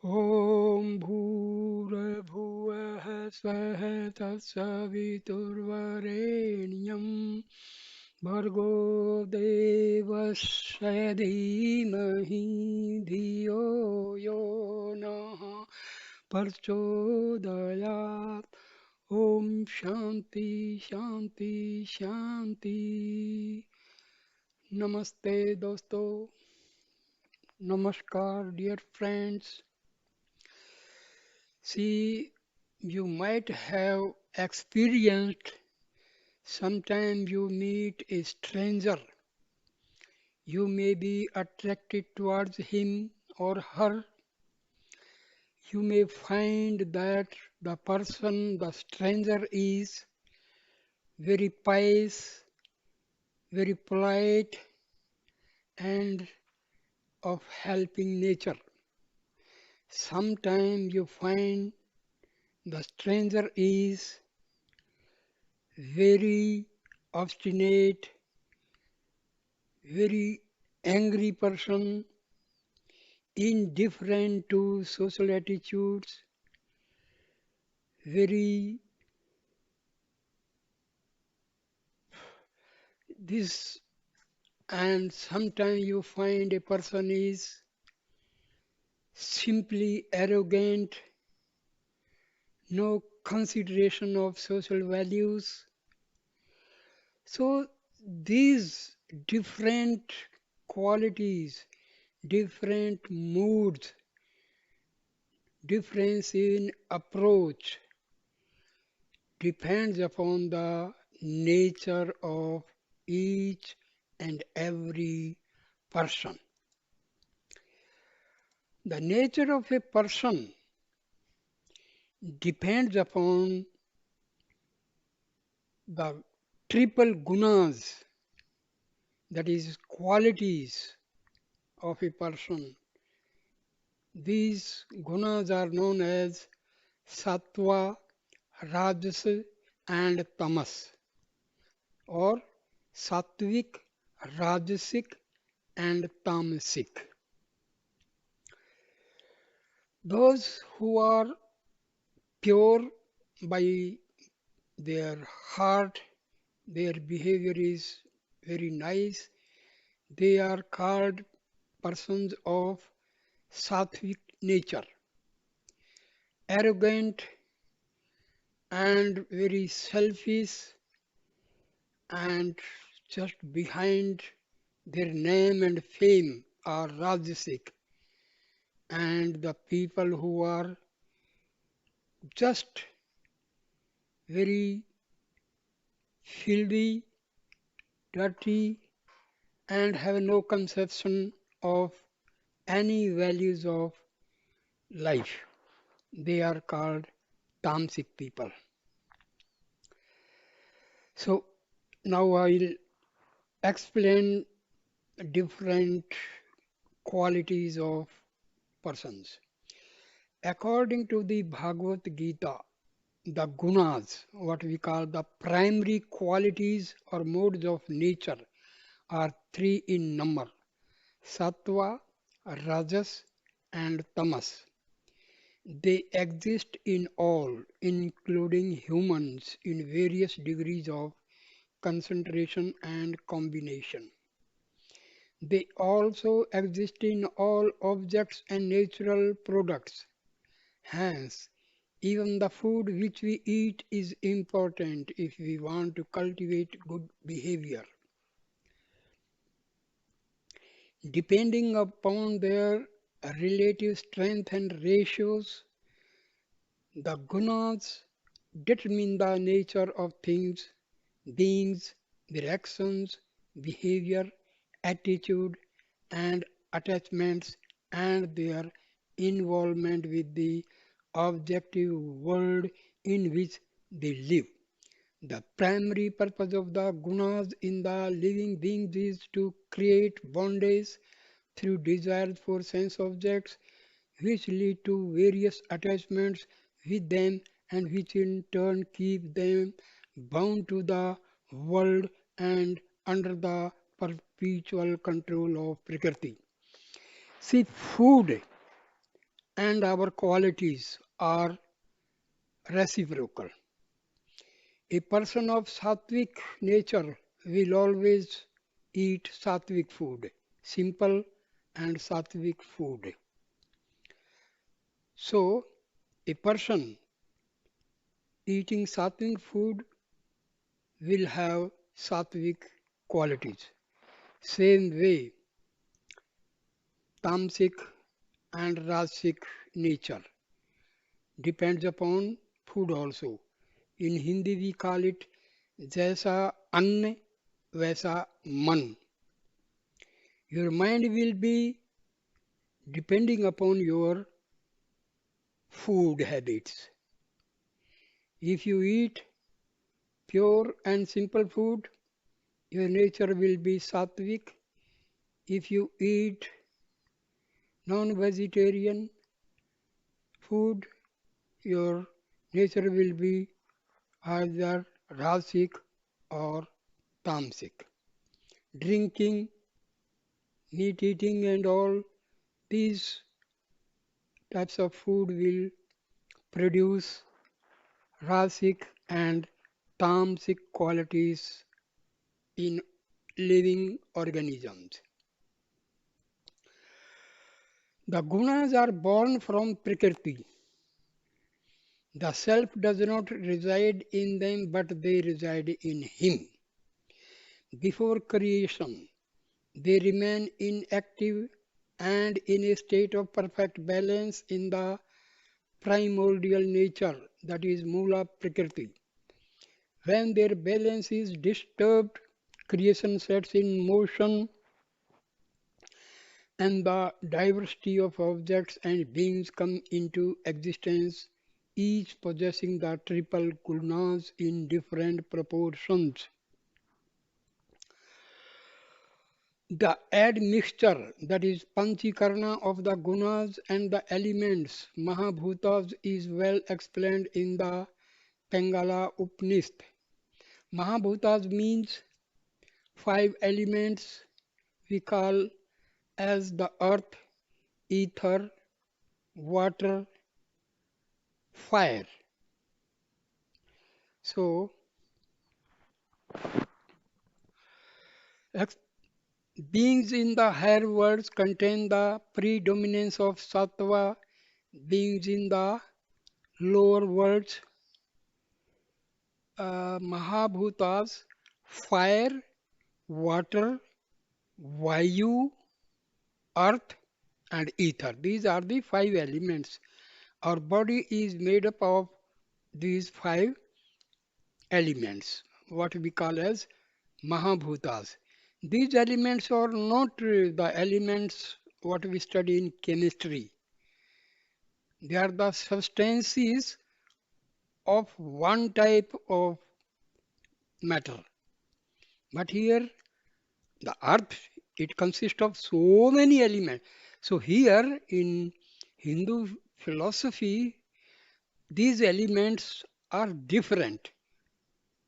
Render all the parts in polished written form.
ॐ भूर्भुवः स्वः तत्सवितुर्वरेण्यं भर्गो देवस्य धीमहि धियो यो नः प्रचोदयात् ॐ शान्ति शान्ति शान्ति नमस्ते दोस्तों नमस्कार dear friends. See, you might have experienced sometime you meet a stranger. You may be attracted towards him or her. You may find that the person, the stranger, is very pious, very polite, and of helping nature. Sometimes you find the stranger is very obstinate, very angry person, indifferent to social attitudes, very this, and sometimes you find a person is simply arrogant, no consideration of social values. So these different qualities, different moods, difference in approach depends upon the nature of each and every person. The nature of a person depends upon the triple gunas, that is, qualities of a person. These gunas are known as Sattva, Rajas, and Tamas, or Sattvic, Rajasic, and Tamasic. Those who are pure by their heart, their behavior is very nice. They are called persons of sattvic nature. Arrogant and very selfish and just behind their name and fame are Rajasic. And the people who are just very filthy, dirty, and have no conception of any values of life. They are called Tamasic people. So now I'll explain different qualities of persons. According to the Bhagavad Gita, the gunas, what we call the primary qualities or modes of nature, are three in number: sattva, rajas, and tamas. They exist in all, including humans, in various degrees of concentration and combination. They also exist in all objects and natural products. Hence, even the food which we eat is important if we want to cultivate good behavior. Depending upon their relative strength and ratios, the gunas determine the nature of things, beings, their actions, behavior, attitude, and attachments, and their involvement with the objective world in which they live. The primary purpose of the gunas in the living beings is to create bondage through desires for sense objects, which lead to various attachments with them and which in turn keep them bound to the world and under the perpetual control of Prakriti. See, food and our qualities are reciprocal. A person of sattvic nature will always eat sattvic food, simple and sattvic food. So, a person eating sattvic food will have sattvic qualities. Same way, tamasic and rajasic nature depends upon food also. In Hindi we call it जैसा अन्न वैसा मन. Your mind will be depending upon your food habits. If you eat pure and simple food, your nature will be sattvic. If you eat non-vegetarian food, your nature will be either rasic or tamasic. Drinking, meat eating and all these types of food will produce rasic and tamasic qualities in living organisms. The gunas are born from Prakriti. The self does not reside in them, but they reside in him. Before creation, they remain inactive and in a state of perfect balance in the primordial nature, that is Mula Prakriti. When their balance is disturbed, creation sets in motion and the diversity of objects and beings come into existence, each possessing the triple gunas in different proportions. The admixture, that is panchikarna of the gunas and the elements, Mahabhutas, is well explained in the Pangala Upanishad. Mahabhutas means five elements we call as the earth, ether, water, fire. So, ex- beings in the higher worlds contain the predominance of Sattva, beings in the lower worlds, Mahabhutas, fire, water, Vayu, earth, and ether. These are the five elements. Our body is made up of these five elements, what we call as Mahabhutas. These elements are not the elements what we study in chemistry. They are the substances of one type of matter. But here, the earth, it consists of so many elements. So here in Hindu philosophy, these elements are different.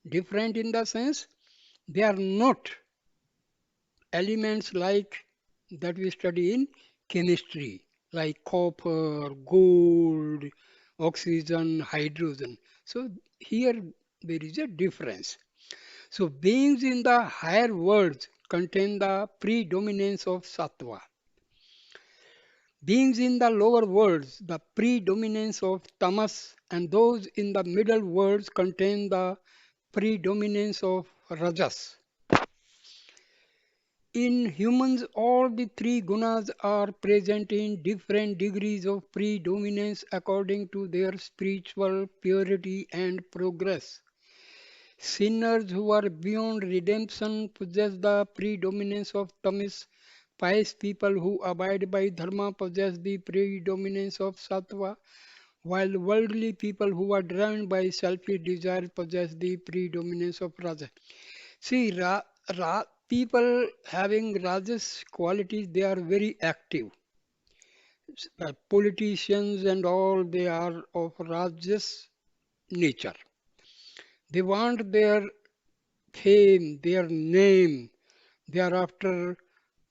Different in the sense they are not elements like that we study in chemistry, like copper, gold, oxygen, hydrogen. So here there is a difference. So beings in the higher worlds contain the predominance of sattva. Beings in the lower worlds, the predominance of tamas, and those in the middle worlds contain the predominance of rajas. In humans, all the three gunas are present in different degrees of predominance according to their spiritual purity and progress. Sinners who are beyond redemption possess the predominance of tamas. Pious people who abide by dharma possess the predominance of sattva, while worldly people who are driven by selfish desire possess the predominance of rajas. See, people having rajas qualities, they are very active. Politicians and all, they are of rajas nature. They want their fame, their name. They are after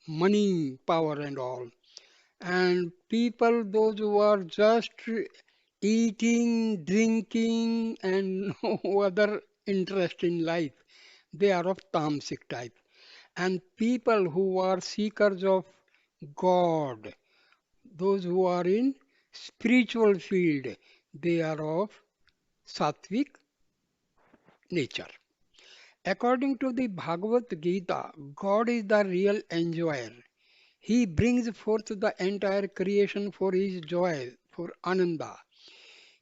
money, power, and all. And people, those who are just eating, drinking, and no other interest in life, they are of tamasic type. And people who are seekers of God, those who are in spiritual field, they are of sattvic nature. According to the Bhagavad Gita, God is the real enjoyer. He brings forth the entire creation for his joy, for Ananda.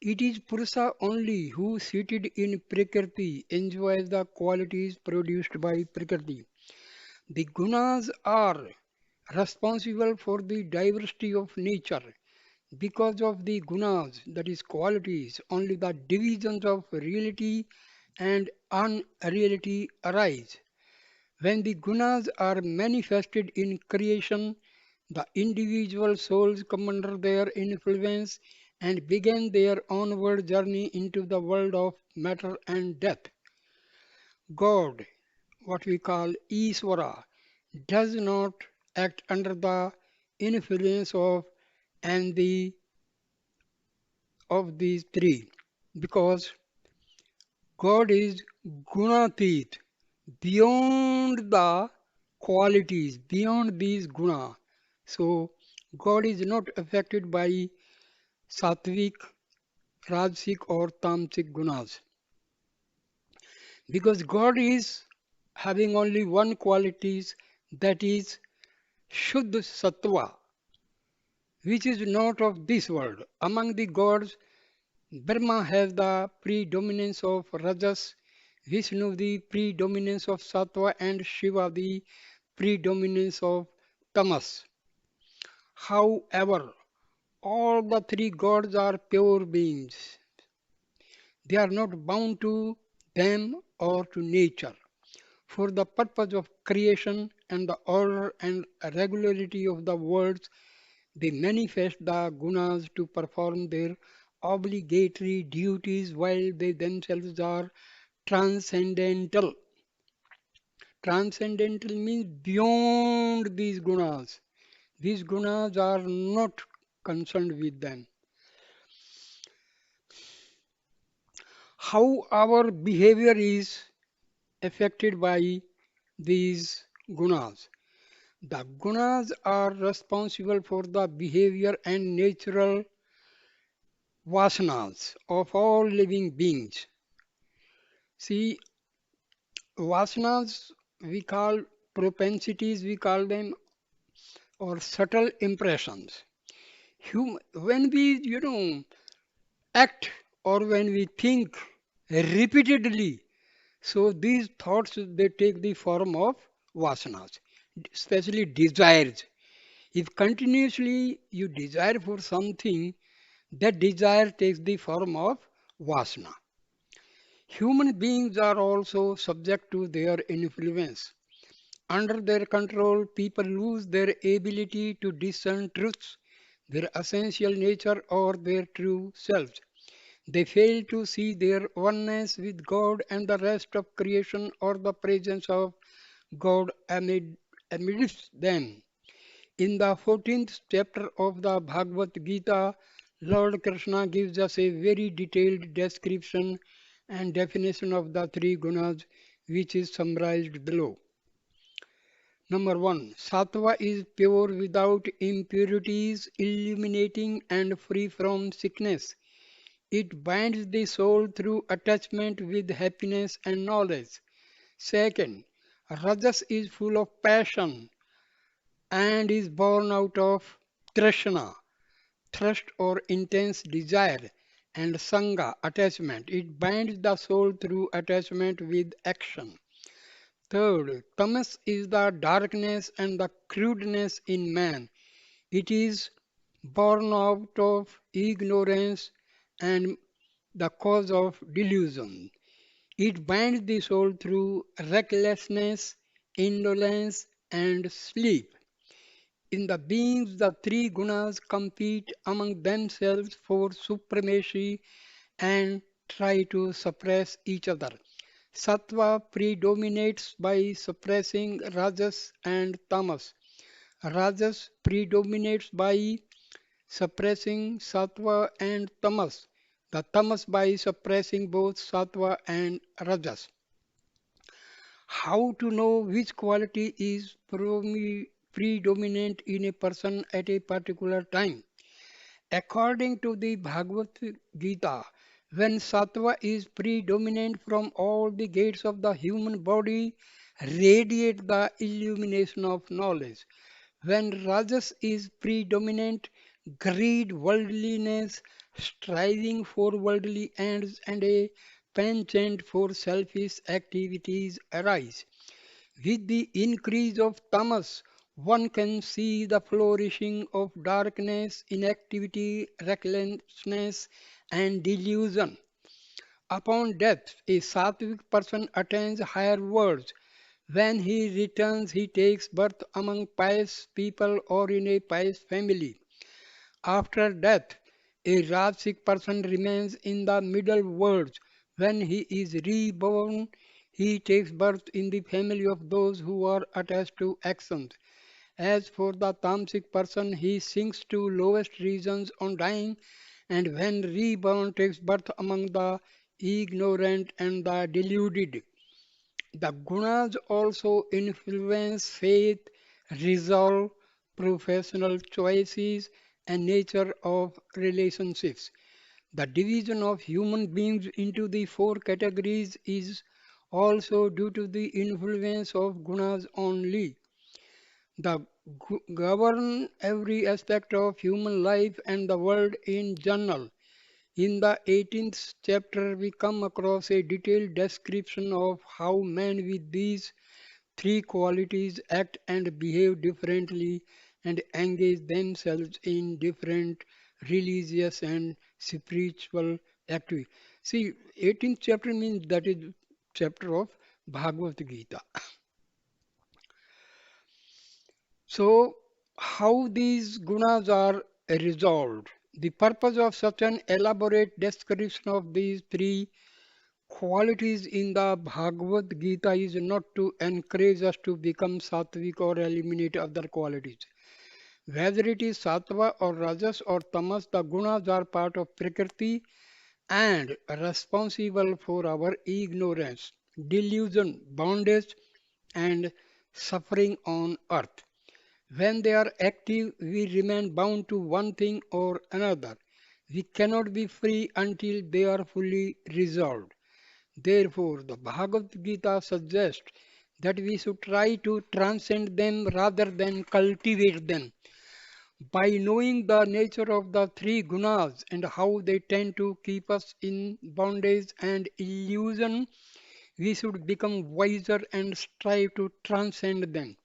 It is Purusa only who, seated in Prakriti, enjoys the qualities produced by Prakriti. The gunas are responsible for the diversity of nature. Because of the gunas, that is qualities, only the divisions of reality and unreality arise. When the gunas are manifested in creation, the individual souls come under their influence and begin their onward journey into the world of matter and death. God, what we call Iswara, does not act under the influence and the of these three because God is gunatit, beyond the qualities, beyond these guna. So God is not affected by sattvic, rajasic or tamasic gunas because God is having only one qualities, that is Shuddha Sattva, which is not of this world. Among the gods, Brahma has the predominance of Rajas, Vishnu the predominance of Sattva, and Shiva the predominance of Tamas. However, all the three gods are pure beings. They are not bound to them or to nature. For the purpose of creation and the order and regularity of the worlds, they manifest the gunas to perform their obligatory duties while they themselves are transcendental. Transcendental means beyond these gunas. These gunas are not concerned with them. How our behavior is affected by these gunas. The gunas are responsible for the behavior and natural vasanas of all living beings. See, vasanas we call propensities, we call them, or subtle impressions. When we, act or when we think repeatedly, so these thoughts they take the form of vasanas, especially desires. If continuously you desire for something, that desire takes the form of vasana. Human beings are also subject to their influence. Under their control, people lose their ability to discern truths, their essential nature, or their true selves. They fail to see their oneness with God and the rest of creation or the presence of God amidst them. In the 14th chapter of the Bhagavad Gita, Lord Krishna gives us a very detailed description and definition of the three gunas, which is summarized below. Number one, Sattva is pure without impurities, illuminating and free from sickness. It binds the soul through attachment with happiness and knowledge. Second, Rajas is full of passion and is born out of trishna, thirst or intense desire, and sangha, attachment. It binds the soul through attachment with action. Third, tamas is the darkness and the crudeness in man. It is born out of ignorance and the cause of delusion. It binds the soul through recklessness, indolence, and sleep. In the beings, the three gunas compete among themselves for supremacy and try to suppress each other. Sattva predominates by suppressing rajas and tamas. Rajas predominates by suppressing sattva and tamas. The tamas by suppressing both sattva and rajas. How to know which quality is predominant in a person at a particular time? According to the Bhagavad Gita, when sattva is predominant from all the gates of the human body, radiate the illumination of knowledge. When rajas is predominant, greed, worldliness, striving for worldly ends, and a penchant for selfish activities arise. With the increase of tamas, one can see the flourishing of darkness, inactivity, recklessness, and delusion. Upon death, a sattvic person attains higher worlds. When he returns, he takes birth among pious people or in a pious family. After death, a Rajasic person remains in the middle worlds. When he is reborn, he takes birth in the family of those who are attached to actions. As for the Tamasic person, he sinks to lowest regions on dying, and when reborn takes birth among the ignorant and the deluded. The gunas also influence faith, resolve, professional choices, and nature of relationships. The division of human beings into the four categories is also due to the influence of gunas only. The govern every aspect of human life and the world in general. In the 18th chapter, we come across a detailed description of how men with these three qualities act and behave differently and engage themselves in different religious and spiritual activities. See, 18th chapter means that is chapter of Bhagavad Gita. So, how these gunas are resolved? The purpose of such an elaborate description of these three qualities in the Bhagavad Gita is not to encourage us to become sattvic or eliminate other qualities. Whether it is sattva or rajas or tamas, the gunas are part of prakriti and responsible for our ignorance, delusion, bondage, and suffering on earth. When they are active, we remain bound to one thing or another. We cannot be free until they are fully resolved. Therefore, the Bhagavad Gita suggests that we should try to transcend them rather than cultivate them. By knowing the nature of the three gunas and how they tend to keep us in bondage and illusion, we should become wiser and strive to transcend them.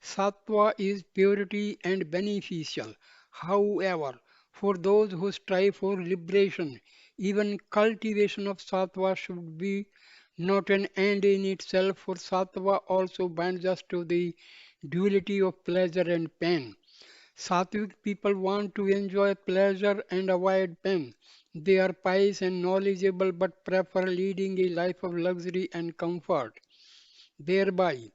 Sattva is purity and beneficial. However, for those who strive for liberation, even cultivation of sattva should be not an end in itself, for sattva also binds us to the duality of pleasure and pain. Sattvic people want to enjoy pleasure and avoid pain. They are pious and knowledgeable but prefer leading a life of luxury and comfort. Thereby,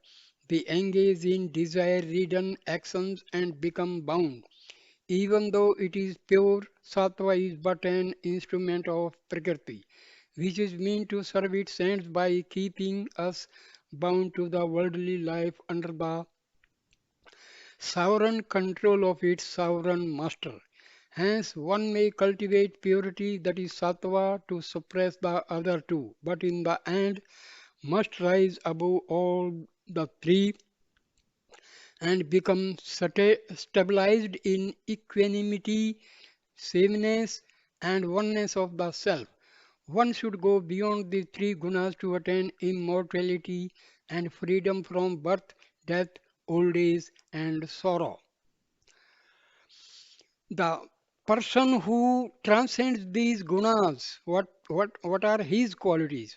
they engage in desire-ridden actions and become bound. Even though it is pure, sattva is but an instrument of Prakriti, which is meant to serve its ends by keeping us bound to the worldly life under the sovereign control of its sovereign master. Hence, one may cultivate purity, that is sattva, to suppress the other two, but in the end must rise above all the three and become stabilized in equanimity, sameness, and oneness of the self. One should go beyond the three gunas to attain immortality and freedom from birth, death, old age, and sorrow. The person who transcends these gunas, what are his qualities?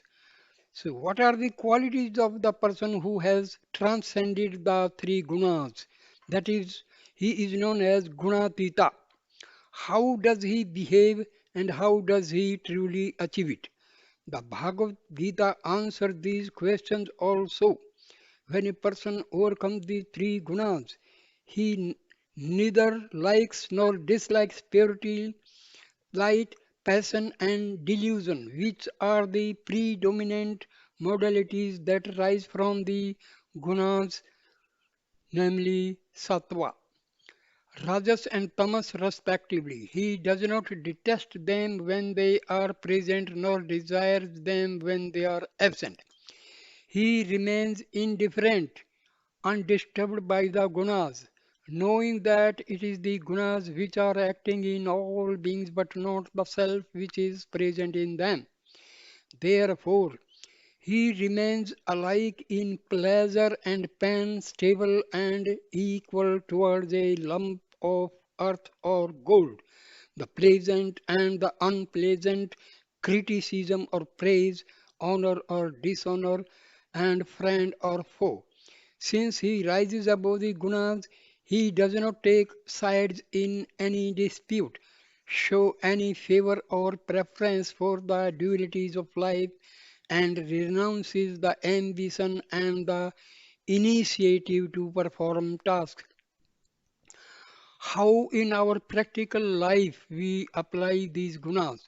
So, what are the qualities of the person who has transcended the three gunas? That is, he is known as Gunatita. How does he behave and how does he truly achieve it? The Bhagavad Gita answers these questions also. When a person overcomes the three gunas, He neither likes nor dislikes purity, light, passion, and delusion, which are the predominant modalities that rise from the gunas, namely sattva, rajas, and tamas, respectively. He does not detest them when they are present nor desires them when they are absent. He remains indifferent, undisturbed by the gunas, knowing that it is the gunas which are acting in all beings but not the self which is present in them. Therefore, he remains alike in pleasure and pain, stable and equal towards a lump of earth or gold, the pleasant and the unpleasant, criticism or praise, honor or dishonor, and friend or foe. Since he rises above the gunas, he does not take sides in any dispute, show any favor or preference for the dualities of life, and renounces the ambition and the initiative to perform tasks. How in our practical life we apply these gunas?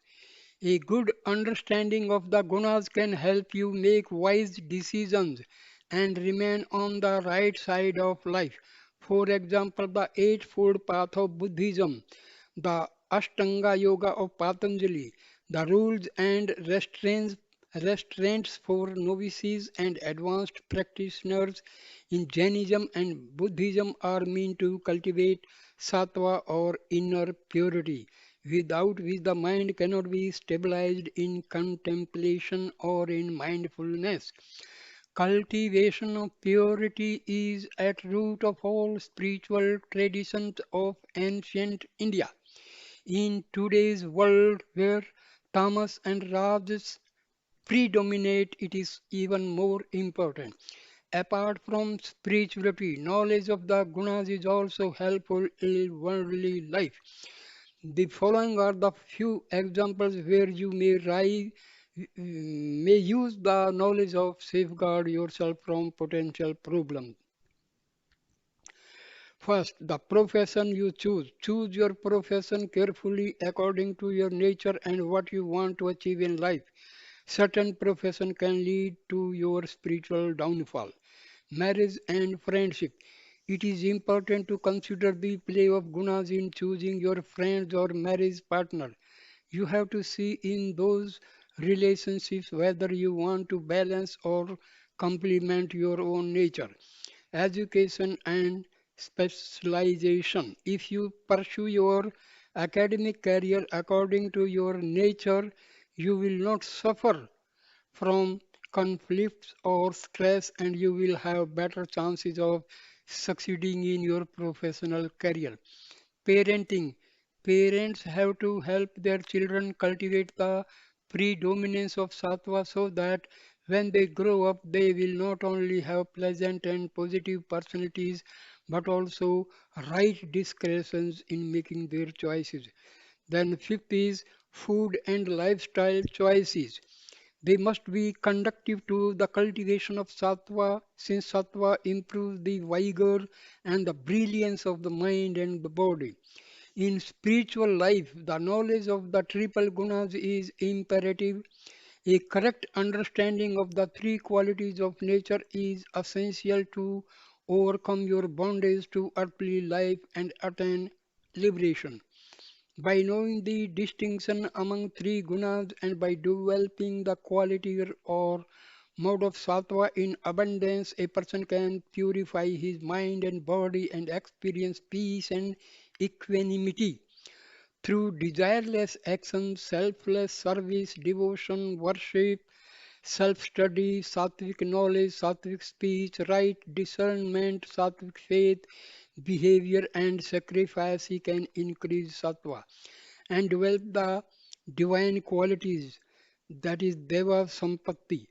A good understanding of the gunas can help you make wise decisions and remain on the right side of life. For example, the Eightfold Path of Buddhism, the Ashtanga Yoga of Patanjali, the rules and restraints for novices and advanced practitioners in Jainism and Buddhism are meant to cultivate sattva or inner purity, without which the mind cannot be stabilized in contemplation or in mindfulness. Cultivation of purity is at root of all spiritual traditions of ancient India. In today's world where tamas and rajas predominate, it is even more important. Apart from spirituality, knowledge of the gunas is also helpful in worldly life. The following are the few examples where you may use the knowledge of safeguard yourself from potential problems. First, the profession you choose. Choose your profession carefully according to your nature and what you want to achieve in life. Certain profession can lead to your spiritual downfall. Marriage and friendship. It is important to consider the play of gunas in choosing your friends or marriage partner. You have to see in those relationships whether you want to balance or complement your own nature. Education and specialization. If you pursue your academic career according to your nature, you will not suffer from conflicts or stress and you will have better chances of succeeding in your professional career. Parenting. Parents have to help their children cultivate the predominance of sattva so that when they grow up, they will not only have pleasant and positive personalities but also right discretions in making their choices. Then, fifth is food and lifestyle choices. They must be conducive to the cultivation of sattva, since sattva improves the vigor and the brilliance of the mind and the body. In spiritual life, the knowledge of the triple gunas is imperative. A correct understanding of the three qualities of nature is essential to overcome your bondage to earthly life and attain liberation. By knowing the distinction among three gunas and by developing the quality or mode of sattva in abundance, a person can purify his mind and body and experience peace and equanimity. Through desireless action, selfless service, devotion, worship, self study, sattvic knowledge, sattvic speech, right discernment, sattvic faith, behavior, and sacrifice, he can increase sattva and develop the divine qualities, that is Deva Sampatti,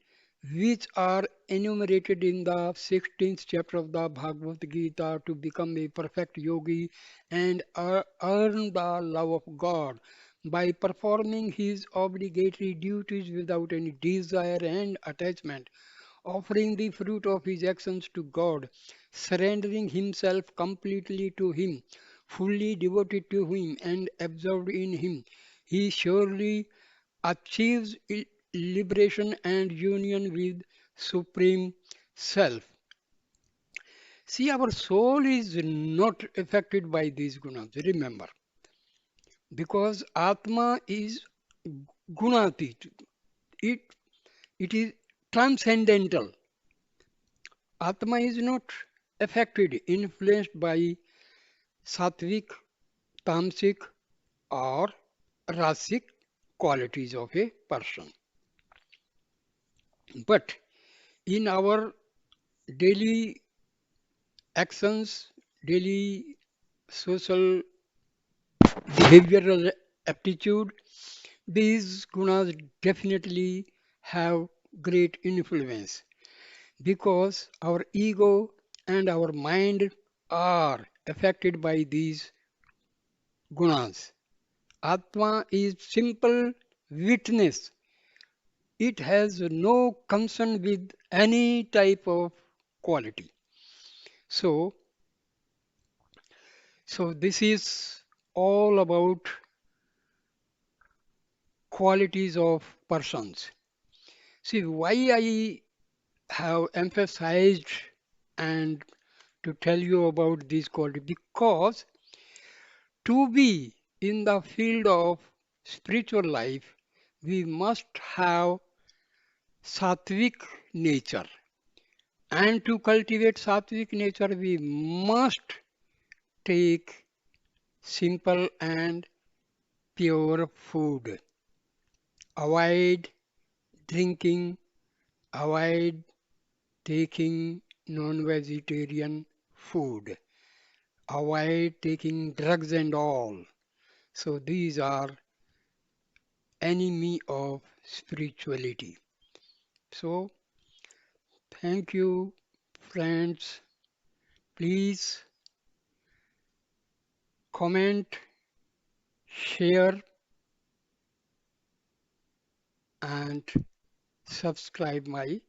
which are enumerated in the 16th chapter of the Bhagavad Gita to become a perfect yogi and earn the love of God by performing his obligatory duties without any desire and attachment. offering the fruit of his actions to God, surrendering himself completely to him, fully devoted to him and absorbed in him, he surely achieves liberation and union with Supreme Self. See, our soul is not affected by these gunas, remember, because Atma is gunatit. It, it is transcendental. Atma is not affected, influenced by sattvic, tamasic, or rasic qualities of a person. But in our daily actions, daily social behavioral aptitude, these gunas definitely have great influence because our ego and our mind are affected by these gunas. Atma is simple witness. It has no concern with any type of quality. So, so this is all about qualities of persons. See, why I have emphasized and to tell you about this quality because to be in the field of spiritual life, we must have sattvic nature. And to cultivate sattvic nature, we must take simple and pure food. Avoid drinking, avoid taking non-vegetarian food, avoid taking drugs and all. So these are enemy of spirituality. So thank you, friends. Please comment, share, and subscribe my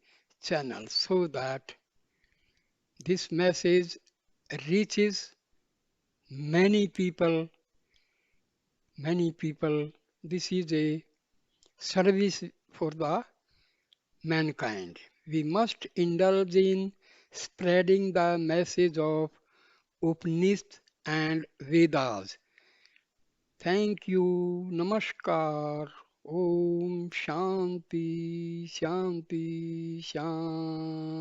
channel so that this message reaches many people, many people. This is a service for the mankind. We must indulge in spreading the message of Upanishads and Vedas. Thank you. Namaskar. Om Shanti Shanti Shanti.